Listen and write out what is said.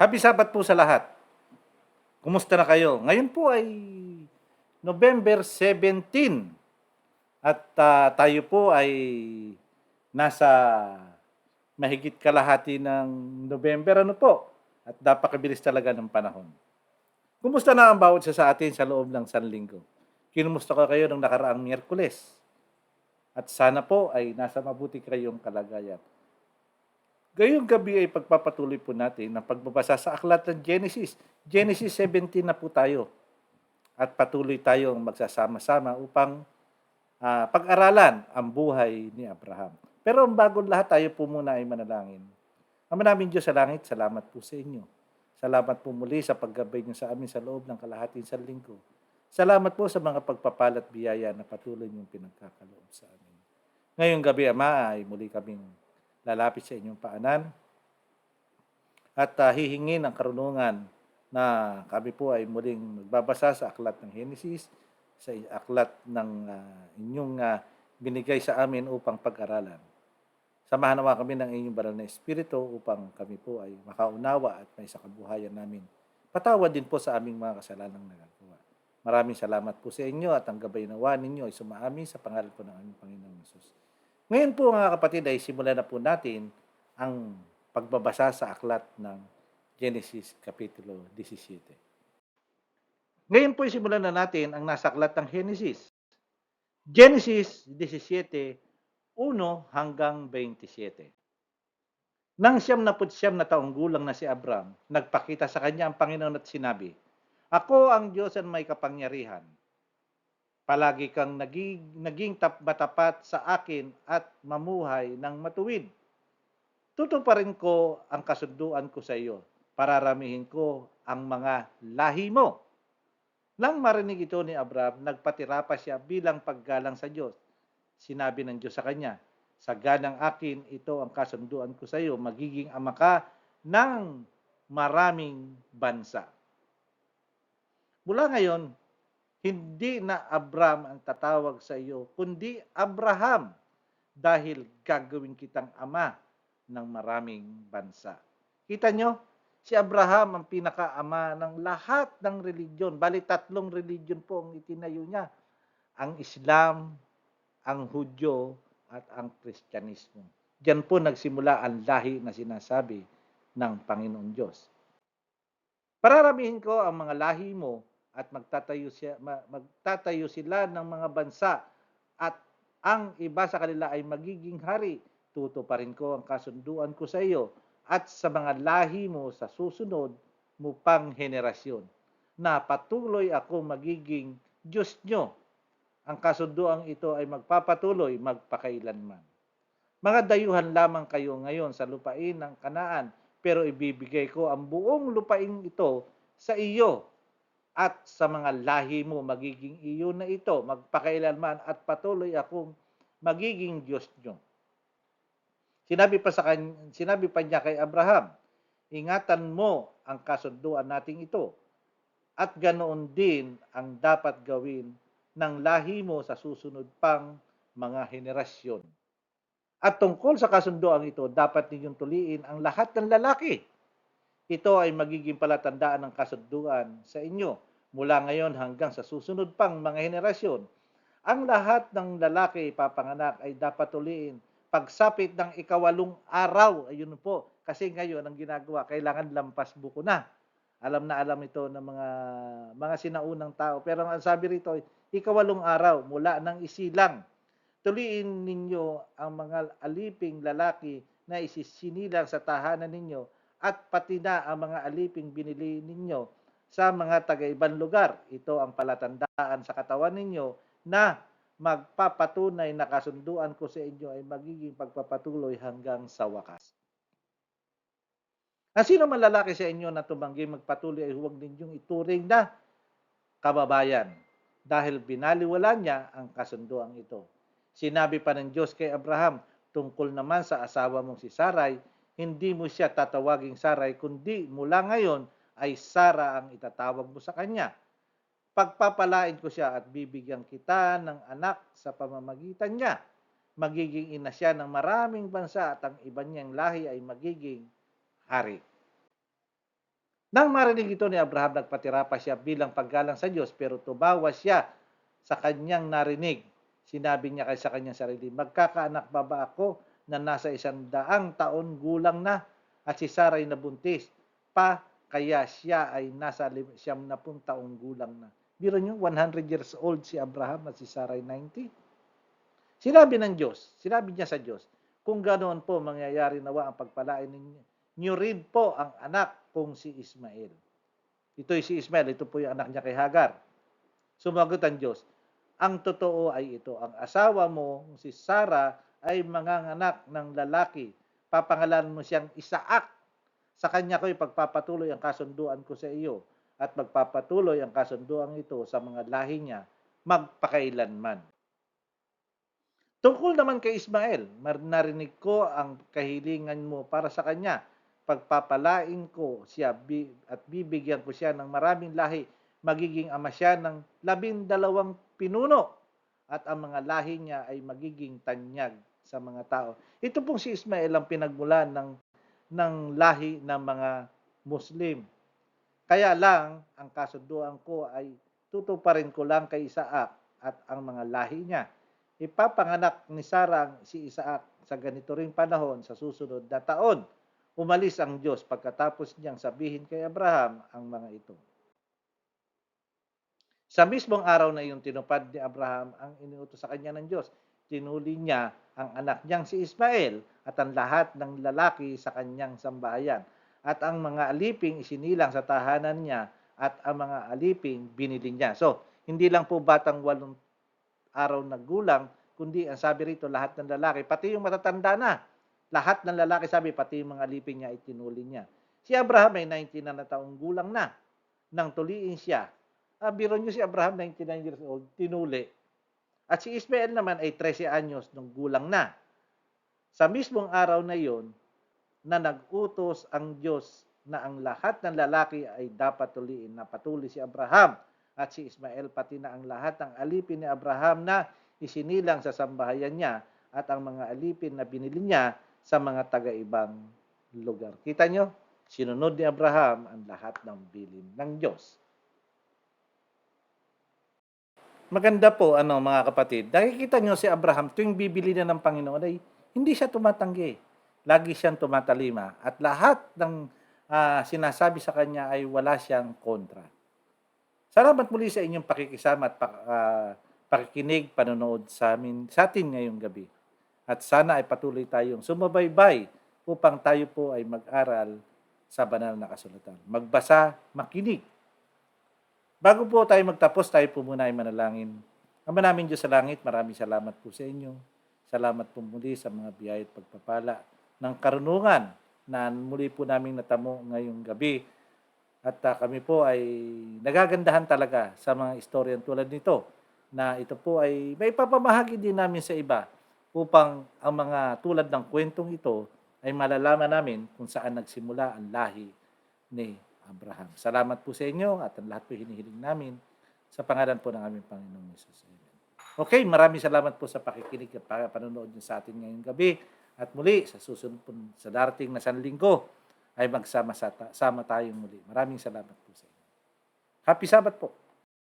Happy Sabat po sa lahat. Kumusta na kayo? Ngayon po ay November 17 at tayo po ay nasa mahigit kalahati ng November ano po at napakabilis talaga ng panahon. Kumusta na ang bawat isa sa atin sa loob ng sanlinggo? Kinumusta ko kayo ng nakaraang Miyerkules? At sana po ay nasa mabuti kayong kalagayan. Ngayong gabi ay pagpapatuloy po natin ang pagbabasa sa aklat ng Genesis. Genesis 17 na po tayo. At patuloy tayong magsasama-sama upang pag-aralan ang buhay ni Abraham. Pero bago lahat, tayo po muna ay manalangin. Ama namin Diyos sa langit, salamat po sa inyo. Salamat po muli sa paggabay niyo sa amin sa loob ng kalahating sa linggo. Salamat po sa mga pagpapalat biyaya na patuloy niyong pinagkakaloob sa amin. Ngayong gabi, Ama, ay muli kaming lalapit sa inyong paanan at hihingi ng karunungan na kami po ay muling magbabasa sa aklat ng Genesis, sa aklat ng inyong binigay sa amin upang pag-aralan. Samahan nawa kami ng inyong banal na Espiritu upang kami po ay makaunawa at may sa kabuhayan namin. Patawad din po sa aming mga kasalanang nagagawa. Maraming salamat po sa inyo at ang gabay nawa ninyo ay sumaamin sa pangalan po ng aming Panginoong Hesus. Ngayon po mga kapatid ay simulan na po natin ang pagbabasa sa aklat ng Genesis Kapitulo 17. Ngayon po simulan na natin ang nasa aklat ng Genesis. Genesis 17, 1 hanggang 27. Nang 99 na taong gulang na si Abram, nagpakita sa kanya ang Panginoon at sinabi, "Ako ang Diyos ang may kapangyarihan. Palagi kang naging matapat sa akin at mamuhay ng matuwid. Tutuparin ko ang kasunduan ko sa iyo. Pararamihin ko ang mga lahi mo." Nang marinig ito ni Abraham, nagpatira pa siya bilang paggalang sa Diyos. Sinabi ng Diyos sa kanya, "Sa ganang akin, ito ang kasunduan ko sa iyo. Magiging ama ka ng maraming bansa." Mula ngayon, hindi na Abram ang tatawag sa iyo, kundi Abraham, dahil gagawin kitang ama ng maraming bansa. Kita nyo, si Abraham ang pinakaama ng lahat ng religion. Bali, 3 religion po ang itinayo niya. Ang Islam, ang Hudyo, at ang Kristyanismo. Diyan po nagsimula ang lahi na sinasabi ng Panginoon Diyos. Pararamihin ko ang mga lahi mo at magtatayo sila ng mga bansa at ang iba sa kanila ay magiging hari. Tutuparin ko ang kasunduan ko sa iyo at sa mga lahi mo sa susunod mo pang henerasyon, na patuloy ako magiging Diyos nyo. Ang kasunduang ito ay magpapatuloy magpakailanman. Mga dayuhan lamang kayo ngayon sa lupain ng Kanaan, pero ibibigay ko ang buong lupain ito sa iyo at sa mga lahi mo. Magiging iyo na ito magpakailanman at patuloy akong magiging Diyos nyo. Sinabi pa niya kay Abraham, "Ingatan mo ang kasunduan nating ito at ganoon din ang dapat gawin ng lahi mo sa susunod pang mga henerasyon. At tungkol sa kasunduan ito, dapat ninyong tuliin ang lahat ng lalaki. Ito ay magiging palatandaan ng kasunduan sa inyo mula ngayon hanggang sa susunod pang mga henerasyon. Ang lahat ng lalaki papanganak ay dapat tuliin pagsapit ng 8 araw." Ayun po, kasi ngayon ang ginagawa, kailangan lampas buko na. Alam na alam ito ng mga sinaunang tao. Pero ang sabi rito, 8 araw mula ng isilang. Tuliin ninyo ang mga aliping lalaki na isisinilang sa tahanan ninyo at pati na ang mga aliping binili ninyo sa mga taga-ibang lugar. Ito ang palatandaan sa katawan ninyo na magpapatunay na kasunduan ko sa inyo ay magiging pagpapatuloy hanggang sa wakas. Ang sino man lalaki sa inyo na tumanggi magpatuloy ay huwag ninyong ituring na kababayan dahil binaliwala niya ang kasunduang ito. Sinabi pa ng Diyos kay Abraham, "Tungkol naman sa asawa mong si Sarai, hindi mo siya tatawaging Sarai, kundi mula ngayon ay Sara ang itatawag mo sa kanya. Pagpapalain ko siya at bibigyan kita ng anak sa pamamagitan niya. Magiging ina siya ng maraming bansa at ang iba niyang lahi ay magiging hari." Nang marinig ito ni Abraham, nagpatira pa siya bilang paggalang sa Diyos, pero tumawa siya sa kanyang narinig. Sinabi niya sa kanyang sarili, magkakaanak pa ba ako na nasa 100 taon gulang na at si Sarah ay nabuntis pa, kaya siya ay nasa 70 taong gulang na. Biro niyo, 100 years old si Abraham at si Sarah ay 90. Sinabi niya sa Diyos, kung ganoon po mangyayari nawa ang pagpalain ninyo, niyo rin po ang anak kong si Ismael. Ito'y si Ismael, ito po yung anak niya kay Hagar. Sumagot ang Diyos, ang totoo ay ito, ang asawa mo, si Sarah, ay manganganak ng lalaki. Papangalanan mo siyang Isaac. Sa kanya ko ipagpapatuloy ang kasunduan ko sa iyo at magpapatuloy ang kasunduan ito sa mga lahi niya magpakailanman. Tungkol naman kay Ismael, narinig ko ang kahilingan mo para sa kanya. Pagpapalain ko siya at bibigyan ko siya ng maraming lahi. Magiging ama siya ng 12 pinuno at ang mga lahi niya ay magiging tanyag sa mga tao. Ito pong si Ismael ang pinagmulan ng lahi ng mga Muslim. Kaya lang, ang kasunduan ko ay tutuparin ko lang kay Isaac at ang mga lahi niya. Ipapanganak ni Sarah si Isaac sa ganito ring panahon sa susunod na taon. Umalis ang Diyos pagkatapos niyang sabihin kay Abraham ang mga ito. Sa mismong araw na iyon, tinupad ni Abraham ang iniutos sa kanya ng Diyos. Tinuli niya ang anak niyang si Ismael at ang lahat ng lalaki sa kanyang sambahayan. At ang mga aliping isinilang sa tahanan niya at ang mga aliping binili niya. So, hindi lang po batang 8 araw na gulang, kundi ang sabi rito lahat ng lalaki, pati yung matatanda na. Lahat ng lalaki sabi, pati yung mga alipin niya ay tinuli niya. Si Abraham ay 99 na taong gulang na nang tuliin siya. Biro niyo si Abraham, 99 years old, tinuli. At si Ismael naman ay 13 anyos nung gulang na. Sa mismong araw na yon, na nag-utos ang Diyos na ang lahat ng lalaki ay dapat tuliin, napatuli si Abraham at si Ismael, pati na ang lahat ng alipin ni Abraham na isinilang sa sambahayan niya at ang mga alipin na binili niya sa mga taga-ibang lugar. Kita nyo, sinunod ni Abraham ang lahat ng bilin ng Diyos. Maganda po, mga kapatid. Nakikita nyo si Abraham, tuwing bibili na ng Panginoon, ay hindi siya tumatanggi. Lagi siyang tumatalima. At lahat ng sinasabi sa kanya ay wala siyang kontra. Salamat muli sa inyong pakikisama at pakikinig, panonood sa atin ngayong gabi. At sana ay patuloy tayong sumabaybay upang tayo po ay mag-aral sa banal na kasulatan. Magbasa, makinig. Bago po tayo magtapos, tayo po muna ay manalangin. Ama namin Diyos sa langit, maraming salamat po sa inyo. Salamat po muli sa mga biyaya at pagpapala ng karunungan na muli po naming natamo ngayong gabi. At kami po ay nagagandahan talaga sa mga istorya tulad nito na ito po ay may papamahagi din namin sa iba upang ang mga tulad ng kwentong ito ay malalaman namin kung saan nagsimula ang lahi ni Abraham. Salamat po sa inyo at ang lahat po hinihiling namin sa pangalan po ng aming Panginoong Hesus. Amen. Okay, maraming salamat po sa pakikinig at panonood niyo sa atin ngayong gabi. At muli, sa susunod po, sa darating na sanlinggo, ay magsama tayong muli. Maraming salamat po sa inyo. Happy Sabbath po.